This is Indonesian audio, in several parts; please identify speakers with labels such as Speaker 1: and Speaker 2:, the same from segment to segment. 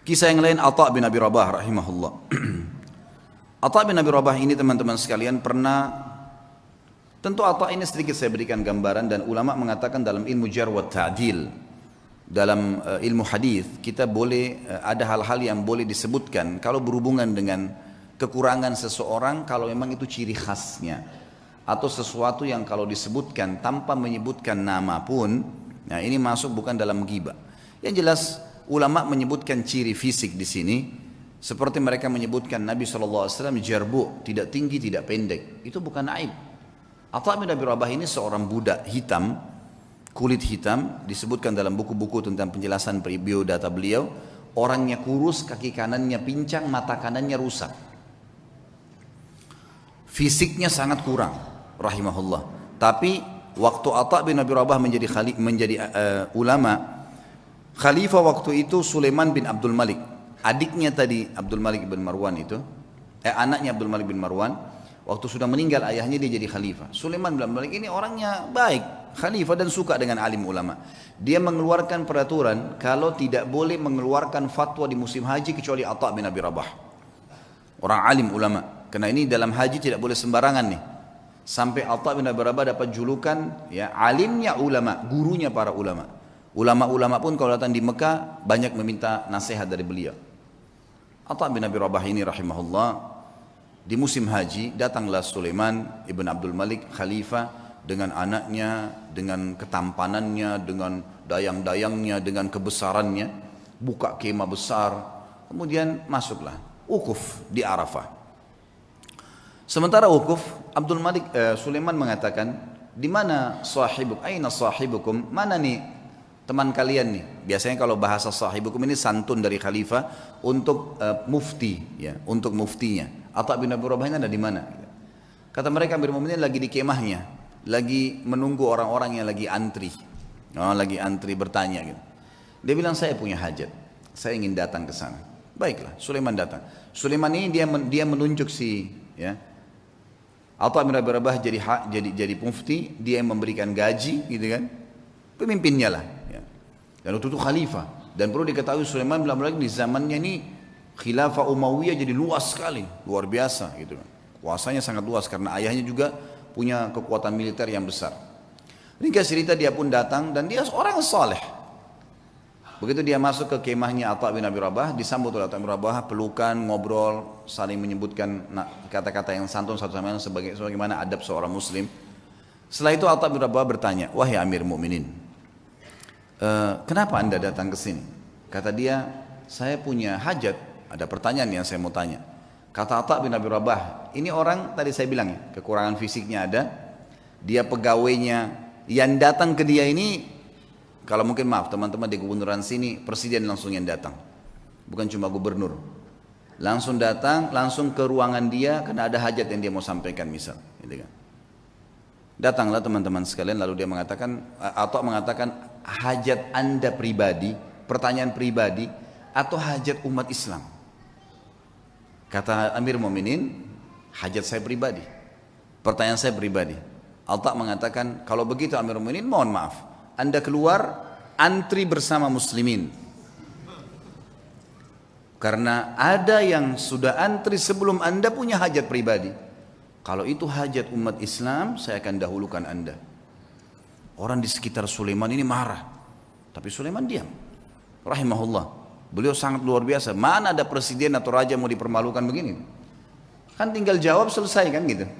Speaker 1: Kisah yang lain Atha bin Abi Rabah rahimahullah. Atha bin Abi Rabah ini teman-teman sekalian pernah, tentu Atha ini sedikit saya berikan gambaran, dan ulama mengatakan dalam ilmu jarh wa ta'dil, dalam ilmu hadis kita boleh ada hal-hal yang boleh disebutkan kalau berhubungan dengan kekurangan seseorang, kalau memang itu ciri khasnya, atau sesuatu yang kalau disebutkan tanpa menyebutkan nama pun, nah ini masuk bukan dalam ghibah. Yang jelas ulama menyebutkan ciri fisik di sini, seperti mereka menyebutkan Nabi SAW jarbu, tidak tinggi tidak pendek, itu bukan aib. Atha bin Abi Rabah ini seorang budak hitam, kulit hitam, disebutkan dalam buku-buku tentang penjelasan biodata beliau, orangnya kurus, kaki kanannya pincang, mata kanannya rusak, fisiknya sangat kurang rahimahullah. Tapi waktu Atha bin Abi Rabah menjadi ulama, khalifah waktu itu Sulaiman bin Abdul Malik, adiknya tadi Abdul Malik bin Marwan itu, anaknya Abdul Malik bin Marwan, waktu sudah meninggal ayahnya dia jadi khalifah. Sulaiman bin Abdul Malik ini orangnya baik, khalifah dan suka dengan alim ulama. Dia mengeluarkan peraturan kalau tidak boleh mengeluarkan fatwa di musim haji kecuali Atha bin Abi Rabah, orang alim ulama. Karena ini dalam haji tidak boleh sembarangan nih. Sampai Atha bin Abi Rabah dapat julukan ya alimnya ulama, gurunya para ulama. Ulama-ulama pun kalau datang di Mekah banyak meminta nasihat dari beliau. Atha bin Abi Rabah ini rahimahullah, di musim haji datanglah Sulaiman ibn Abdul Malik khalifah dengan anaknya, dengan ketampanannya, dengan dayang-dayangnya, dengan kebesarannya, buka kemah besar, kemudian masuklah wukuf di Arafah. Sementara wukuf, Sulaiman mengatakan, di mana sahibuk, aina sahibukum, mana nih teman kalian nih? Biasanya kalau bahasa sahibukum ini santun dari khalifah untuk mufti, ya, untuk muftinya. Atha bin Abi Rabah ini ada di mana? Kata mereka, Amirul Mukminin lagi di kemahnya, lagi menunggu orang-orang yang lagi antri, lagi antri bertanya gitu. Dia bilang, saya punya hajat, saya ingin datang ke sana. Baiklah, Sulaiman datang. Sulaiman ini dia menunjuk si, ya, Atha bin Abi Rabah jadi mufti, dia yang memberikan gaji, gitu kan, pemimpinnya lah. Dan waktu itu khalifah, dan perlu diketahui Sulaiman bin Abdul Malik di zamannya ini khilafah Umayyah jadi luas sekali, luar biasa gitu kan. Kuasanya sangat luas karena ayahnya juga punya kekuatan militer yang besar. Ringkas cerita, dia pun datang dan dia seorang saleh. Begitu dia masuk ke kemahnya Atha bin Abi Rabah, disambut oleh Atha bin Abi Rabah, pelukan, ngobrol, saling menyebutkan kata-kata yang santun satu sama lain sebagaimana adab seorang muslim. Setelah itu Atha bin Rabah bertanya, wahai Amir Mukminin, kenapa anda datang ke sini? Kata dia, saya punya hajat, ada pertanyaan yang saya mau tanya. Kata Atha bin Abi Rabah, ini orang tadi saya bilang ya, kekurangan fisiknya ada, dia pegawainya yang datang ke dia ini, kalau mungkin maaf teman-teman di gubernuran sini, presiden langsung yang datang, bukan cuma gubernur, langsung datang, langsung ke ruangan dia karena ada hajat yang dia mau sampaikan misal, gitu kan. Datanglah teman-teman sekalian, lalu dia mengatakan, atau mengatakan, hajat anda pribadi, pertanyaan pribadi, atau hajat umat Islam? Kata Amir Mu'minin, hajat saya pribadi, pertanyaan saya pribadi. Atha mengatakan, kalau begitu Amir Mu'minin, mohon maaf, anda keluar antri bersama muslimin, karena ada yang sudah antri sebelum anda punya hajat pribadi. Kalau itu hajat umat Islam, saya akan dahulukan anda. Orang di sekitar Sulaiman ini marah, tapi Sulaiman diam. Rahimahullah, beliau sangat luar biasa. Mana ada presiden atau raja mau dipermalukan begini? Kan tinggal jawab selesai kan gitu.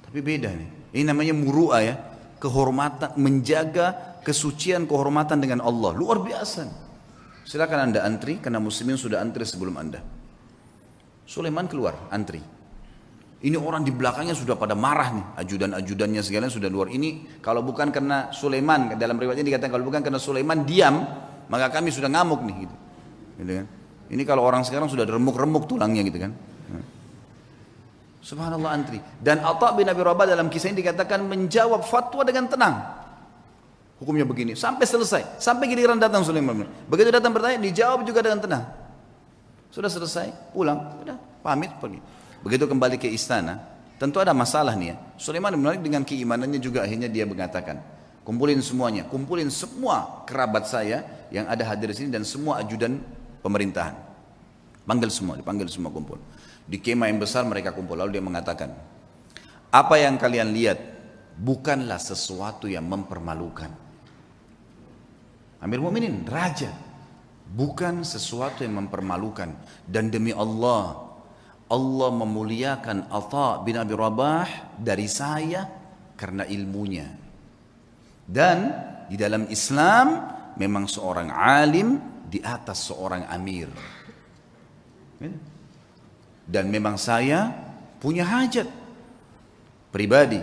Speaker 1: Tapi beda nih. Ini namanya muru'ah ya, kehormatan, menjaga kesucian kehormatan dengan Allah. Luar biasa. Silakan anda antri, karena muslimin sudah antri sebelum anda. Sulaiman keluar antri. Ini orang di belakangnya sudah pada marah nih, ajudan-ajudannya segala sudah luar. Ini kalau bukan karena Sulaiman, dalam riwayatnya dikatakan kalau bukan karena Sulaiman diam, maka kami sudah ngamuk nih gitu. Gitu kan? Ini kalau orang sekarang sudah remuk-remuk tulangnya gitu kan. Subhanallah antri. Dan Atha bin Abi Rabah dalam kisah ini dikatakan menjawab fatwa dengan tenang. Hukumnya begini sampai selesai, sampai giliran datang Sulaiman. Begitu datang bertanya, dijawab juga dengan tenang. Sudah selesai, pulang, sudah pamit pergi. Begitu kembali ke istana, tentu ada masalah nih ya. Sulaiman bin Malik dengan keimanannya juga akhirnya dia mengatakan, kumpulin semuanya, kumpulin semua kerabat saya yang ada hadir di sini dan semua ajudan pemerintahan. dipanggil semua kumpul. Di kemah yang besar mereka kumpul, lalu dia mengatakan, apa yang kalian lihat bukanlah sesuatu yang mempermalukan. Amir Mu'minin, raja, bukan sesuatu yang mempermalukan. Dan demi Allah, Allah memuliakan Atha bin Abi Rabah dari saya karena ilmunya. Dan di dalam Islam memang seorang alim di atas seorang amir. Dan memang saya punya hajat pribadi,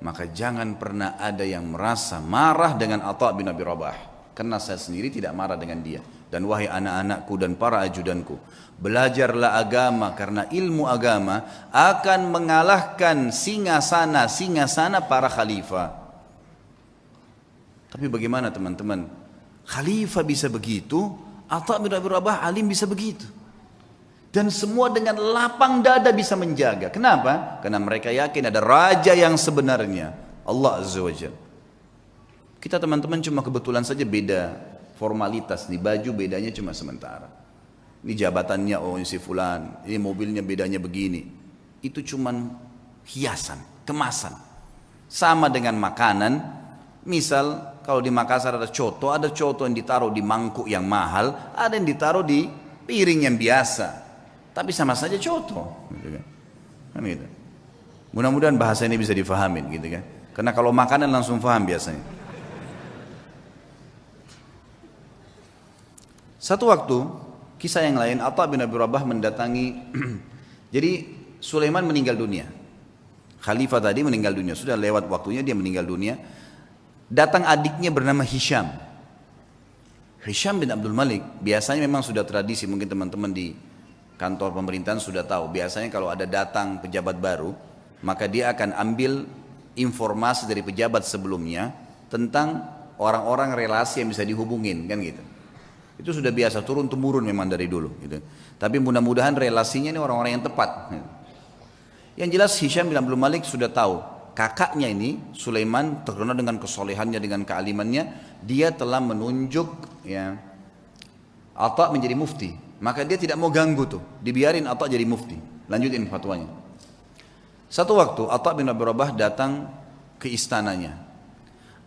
Speaker 1: maka jangan pernah ada yang merasa marah dengan Atha bin Abi Rabah, karena saya sendiri tidak marah dengan dia. Dan wahai anak-anakku dan para ajudanku, belajarlah agama, karena ilmu agama akan mengalahkan singasana para khalifah. Tapi bagaimana teman-teman, khalifah bisa begitu, Atha bin Abi Rabah alim bisa begitu. Dan semua dengan lapang dada bisa menjaga. Kenapa? Karena mereka yakin ada raja yang sebenarnya, Allah Azza wa Jalla. Kita teman-teman cuma kebetulan saja beda formalitas nih, baju bedanya cuma sementara. Ini jabatannya, oh ini si fulan, ini mobilnya bedanya begini. Itu cuma hiasan, kemasan. Sama dengan makanan, misal kalau di Makassar ada coto yang ditaruh di mangkuk yang mahal, ada yang ditaruh di piring yang biasa. Tapi sama saja coto, gitu kan gitu. Mudah-mudahan bahasa ini bisa difahamin, gitu kan. Karena kalau makanan langsung paham biasanya. Satu waktu, kisah yang lain, Atha bin Abi Rabah mendatangi. Jadi Sulaiman meninggal dunia. Khalifah tadi meninggal dunia, sudah lewat waktunya dia meninggal dunia. Datang adiknya bernama Hisham. Hisham bin Abdul Malik, biasanya memang sudah tradisi, mungkin teman-teman di kantor pemerintahan sudah tahu, biasanya kalau ada datang pejabat baru, maka dia akan ambil informasi dari pejabat sebelumnya tentang orang-orang relasi yang bisa dihubungin, kan gitu. Itu sudah biasa, turun-temurun memang dari dulu gitu. Tapi mudah-mudahan relasinya ini orang-orang yang tepat. Yang jelas Hisham bin Abdul Malik sudah tahu, kakaknya ini Sulaiman terkenal dengan kesolehannya, dengan kealimannya, dia telah menunjuk ya Atha menjadi mufti. Maka dia tidak mau ganggu tuh, dibiarin Atha jadi mufti, lanjutin fatwanya. Satu waktu Atha bin Abi Rabah datang ke istananya.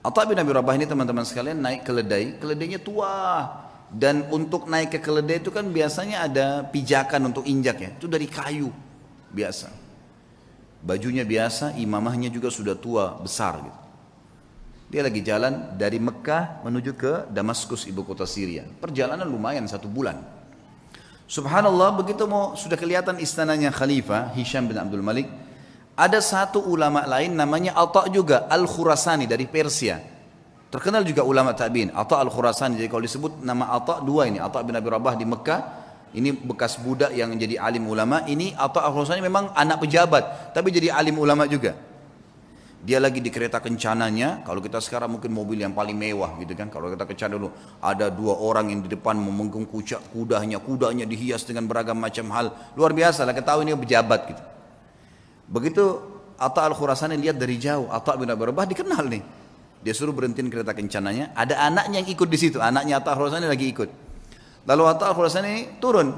Speaker 1: Atha bin Abi Rabah ini teman-teman sekalian naik keledai, keledainya tua. Dan untuk naik ke keledai itu kan biasanya ada pijakan untuk injak ya, itu dari kayu biasa. Bajunya biasa, imamahnya juga sudah tua, besar gitu. Dia lagi jalan dari Mekah menuju ke Damaskus, ibu kota Syria. Perjalanan lumayan 1 bulan. Subhanallah, begitu mau sudah kelihatan istananya Khalifah Hisham bin Abdul Malik, ada satu ulama lain namanya Atha juga Al-Khurasani dari Persia. Terkenal juga ulama tabi'in, Atha Al-Khurasani. Jadi kalau disebut nama Atha dua ini, Atha bin Abi Rabah di Mekah, ini bekas budak yang jadi alim ulama, ini Atha Al-Khurasani memang anak pejabat, tapi jadi alim ulama juga. Dia lagi di kereta kencananya, kalau kita sekarang mungkin mobil yang paling mewah gitu kan. Kalau kita kencana dulu, ada 2 orang yang di depan memenggung kudanya dihias dengan beragam macam hal. Luar biasa lah, ketahui ini pejabat gitu. Begitu Atha Al-Khurasani lihat dari jauh, Atha bin Abi Rabah dikenal nih. Dia suruh berhentiin kereta kencananya, ada anaknya yang ikut di situ, anaknya Atha Al-Khurasani lagi ikut. Lalu Atha Al-Khurasani turun,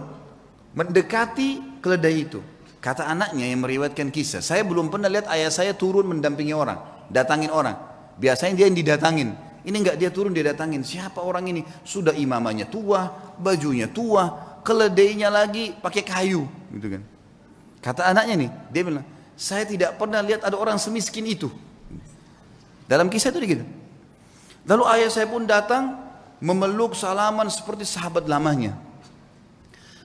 Speaker 1: mendekati keledai itu. Kata anaknya yang meriwayatkan kisah, saya belum pernah lihat ayah saya turun mendampingi orang, datangin orang. Biasanya dia yang didatangin. Ini enggak, dia turun dia datangin. Siapa orang ini? Sudah imamahnya tua, bajunya tua, keledainya lagi pakai kayu, gitu kan. Kata anaknya nih, dia bilang, saya tidak pernah lihat ada orang semiskin itu. Dalam kisah itu gitu. Lalu ayah saya pun datang memeluk salaman seperti sahabat lamanya.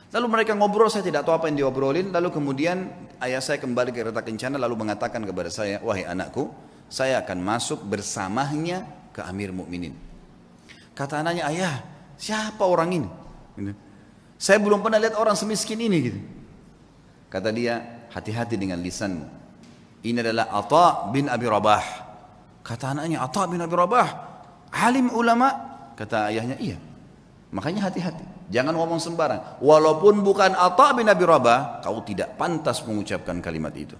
Speaker 1: Lalu mereka ngobrol, saya tidak tahu apa yang diobrolin. Lalu kemudian ayah saya kembali ke kereta kencana lalu mengatakan kepada saya, wahai anakku, saya akan masuk bersamanya ke Amir Mukminin. Kata anaknya, ayah, siapa orang ini? Saya belum pernah lihat orang semiskin ini gitu. Kata dia, hati-hati dengan lisanmu. Ini adalah Atha bin Abi Rabah. Kata anaknya, Atha bin Abi Rabah, alim ulama. Kata ayahnya, iya. Makanya hati-hati. Jangan ngomong sembarang. Walaupun bukan Atha bin Abi Rabah, kau tidak pantas mengucapkan kalimat itu.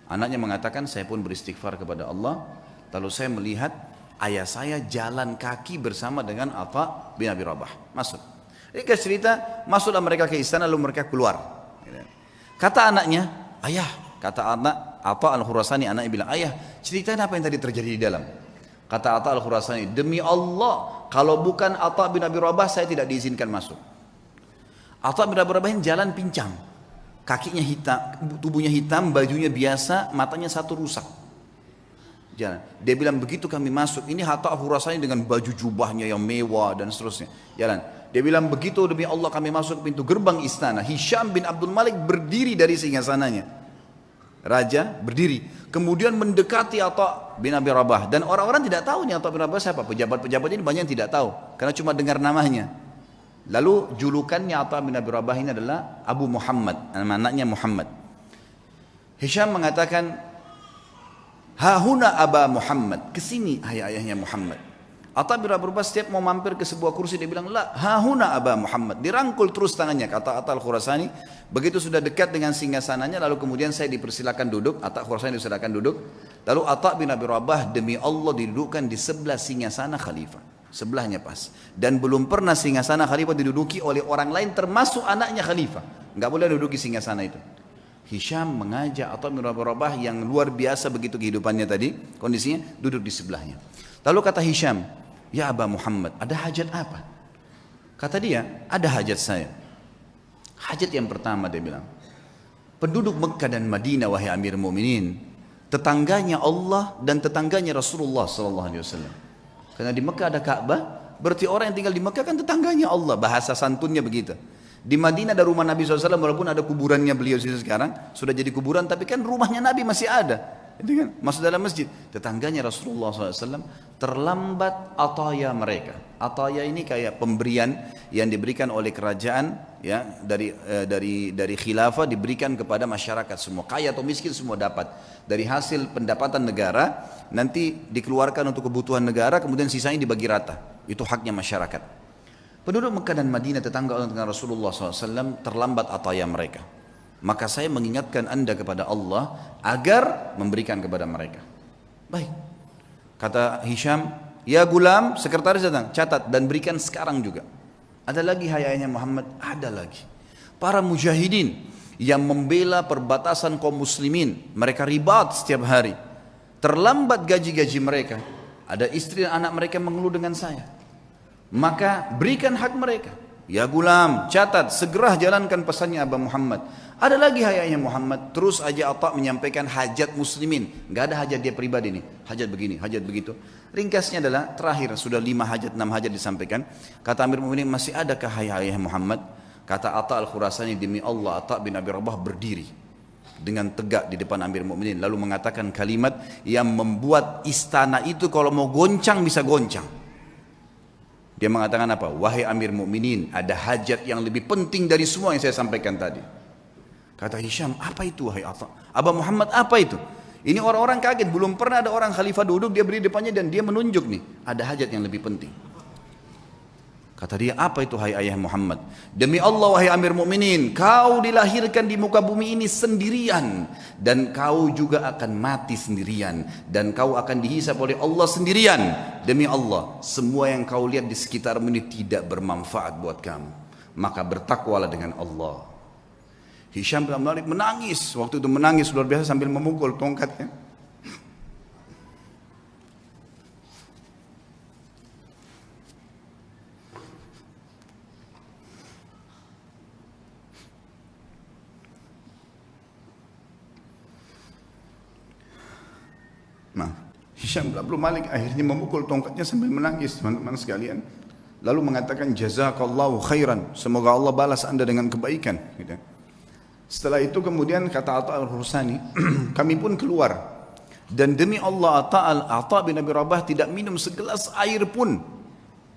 Speaker 1: Anaknya mengatakan, saya pun beristighfar kepada Allah. Lalu saya melihat ayah saya jalan kaki bersama dengan Atha bin Abi Rabah. Masuk. Ringkas cerita, masuklah mereka ke istana lalu mereka keluar. Kata anaknya, ayah, kata anak Atha al-Khurasani, anaknya bilang, ayah, ceritain apa yang tadi terjadi di dalam. Kata Atha al-Khurasani, demi Allah, kalau bukan Atha bin Abi Rabah, saya tidak diizinkan masuk. Atha bin Abi Rabah jalan pincang, kakinya hitam, tubuhnya hitam, bajunya biasa, matanya satu rusak. Jalan. Dia bilang begitu kami masuk, ini Atha al-Khurasani dengan baju jubahnya yang mewah dan seterusnya. Jalan. Dia bilang begitu demi Allah kami masuk pintu gerbang istana. Hisham bin Abdul Malik berdiri dari singgasananya. Raja berdiri. Kemudian mendekati Atha bin Abi Rabah. Dan orang-orang tidak tahu nih Atha bin Rabah siapa. Pejabat-pejabat ini banyak yang tidak tahu. Karena cuma dengar namanya. Lalu julukannya Atha bin Abi Rabah ini adalah Abu Muhammad. Anaknya Muhammad. Hisham mengatakan, hahuna Aba Muhammad. Kesini ayahnya Muhammad. Atha bin Abi Rabah setiap mau mampir ke sebuah kursi dia bilang, la hahuna Aba Muhammad. Dirangkul terus tangannya, kata Atha al-Khurasani. Begitu sudah dekat dengan singgasananya, lalu kemudian saya dipersilakan duduk. Atha al-Khurasani dipersilakan duduk. Lalu Atha bin Abi Rabah demi Allah didudukkan di sebelah singgasana khalifah. Sebelahnya pas. Dan belum pernah singgasana khalifah diduduki oleh orang lain termasuk anaknya khalifah. Enggak boleh duduki singgasana itu. Hisham mengajak Atha bin Abi Rabah yang luar biasa begitu kehidupannya tadi, kondisinya duduk di sebelahnya. Lalu kata Hisham, ya Aba Muhammad, ada hajat apa? Kata dia, ada hajat saya. Hajat yang pertama dia bilang, penduduk Mekah dan Madinah wahai Amir Mu'minin, tetangganya Allah dan tetangganya Rasulullah SAW. Karena di Mekah ada Ka'bah, berarti orang yang tinggal di Mekah kan tetangganya Allah, bahasa santunnya begitu. Di Madinah ada rumah Nabi SAW, walaupun ada kuburannya beliau sekarang, sudah jadi kuburan, tapi kan rumahnya Nabi masih ada. Itu kan masuk dalam masjid. Tetangganya Rasulullah SAW terlambat ataya mereka. Ataya ini kayak pemberian yang diberikan oleh kerajaan, ya, dari khilafah diberikan kepada masyarakat semua, kaya atau miskin semua dapat. Dari hasil pendapatan negara nanti dikeluarkan untuk kebutuhan negara, kemudian sisanya dibagi rata. Itu haknya masyarakat. Penduduk Mekah dan Madinah tetangga dengan Rasulullah SAW terlambat ataya mereka. Maka saya mengingatkan anda kepada Allah agar memberikan kepada mereka. Baik. Kata Hisham, ya gulam, sekretaris datang, catat dan berikan sekarang juga. Ada lagi ayahnya Muhammad, ada lagi. Para mujahidin yang membela perbatasan kaum muslimin, mereka ribat setiap hari. Terlambat gaji-gaji mereka. Ada istri dan anak mereka mengeluh dengan saya. Maka berikan hak mereka. Ya gulam, catat, segera jalankan pesannya Aba Muhammad. Ada lagi hayatnya Muhammad, terus aja Atha menyampaikan hajat muslimin. Gak ada hajat dia pribadi nih, hajat begini, hajat begitu. Ringkasnya adalah terakhir, sudah 5 hajat, 6 hajat disampaikan. Kata Amir Mu'minin, masih adakah hayat Muhammad? Kata Atha al-Khurasani, demi Allah Atha bin Abi Rabah berdiri dengan tegak di depan Amir Mu'minin, lalu mengatakan kalimat yang membuat istana itu kalau mau goncang bisa goncang. Dia mengatakan apa? Wahai Amir Mu'minin, ada hajat yang lebih penting dari semua yang saya sampaikan tadi. Kata Hisham, apa itu wahai Atha? Aba Muhammad, apa itu? Ini orang-orang kaget, belum pernah ada orang khalifah duduk, dia berdiri depannya dan dia menunjuk nih, ada hajat yang lebih penting. Kata dia, apa itu hai ayah Muhammad? Demi Allah wahai Amir Mu'minin, kau dilahirkan di muka bumi ini sendirian, dan kau juga akan mati sendirian, dan kau akan dihisab oleh Allah sendirian. Demi Allah, semua yang kau lihat di sekitarmu ini tidak bermanfaat buat kamu, maka bertakwalah dengan Allah. Hisham bin Malik menangis, waktu itu menangis luar biasa sambil memukul tongkatnya. Nah, Hisham bin Malik akhirnya memukul tongkatnya sambil menangis, teman-teman sekalian. Lalu mengatakan jazakallahu khairan, semoga Allah balas anda dengan kebaikan, gitu. Setelah itu kemudian kata Atha al-Khurasani, kami pun keluar. Dan demi Allah Atha bin Abi Rabah tidak minum segelas air pun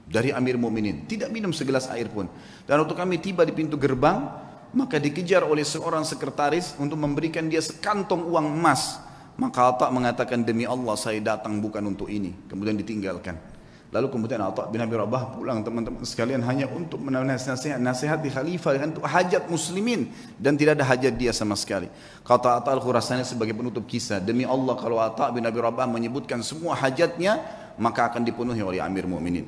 Speaker 1: dari Amir Mu'minin. Tidak minum segelas air pun. Dan waktu kami tiba di pintu gerbang, maka dikejar oleh seorang sekretaris untuk memberikan dia sekantong uang emas. Maka Atha mengatakan demi Allah saya datang bukan untuk ini. Kemudian ditinggalkan. Lalu kemudian Atha bin Abi Rabah pulang teman-teman sekalian hanya untuk menasihati khalifah untuk hajat muslimin dan tidak ada hajat dia sama sekali. Kata Atha al-Khurasani sebagai penutup kisah, demi Allah kalau Atha bin Abi Rabah menyebutkan semua hajatnya maka akan dipenuhi oleh Amir Mu'minin.